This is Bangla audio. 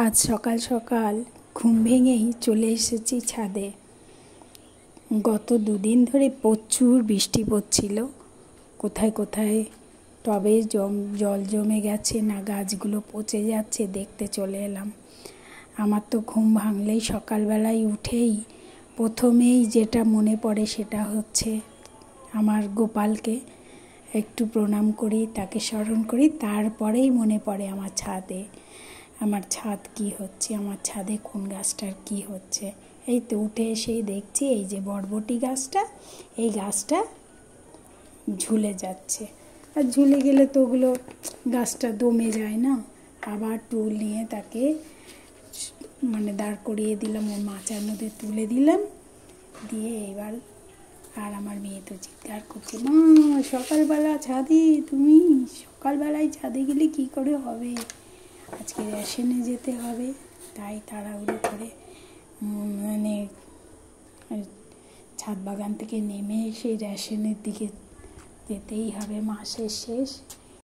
আজ সকাল সকাল ঘুম ভেঙেই চলে এসেছি ছাদে। গত দুদিন ধরে প্রচুর বৃষ্টি পড়ছিল। কোথায় কোথায় টবে জল জমে গেছে, না গাছগুলো পচে যাচ্ছে, দেখতে চলে এলাম। আমার তো ঘুম ভাঙলেই সকালবেলায় উঠেই প্রথমেই যেটা মনে পড়ে সেটা হচ্ছে আমার গোপালকে একটু প্রণাম করি, তাকে স্মরণ করি। তারপরেই মনে পড়ে আমার ছাদ কি হচ্ছে, আমার ছাদে কোন গাছটার কি হচ্ছে। এই তো উঠে এসেই দেখছি এই যে বরবটি গাছটা, এই গাছটা ঝুলে যাচ্ছে। আর ঝুলে গেলে তো ওগুলো গাছটা দমে যায় না। আবার টুল নিয়ে তাকে দাঁড় করিয়ে দিলাম, ওর মাচার মধ্যে তুলে দিলাম, দিয়ে এবার আর আমার মেয়ে তো চিৎকার করছে, মা সকালবেলা ছাদে, তুমি সকালবেলায় ছাদে গেলে কি করে হবে, আজকে রেশনে যেতে হবে। তাই তাড়াহুড়ো করে ছাদ বাগান থেকে নেমে সেই রেশনের দিকে যেতেই হবে, মাসের শেষ।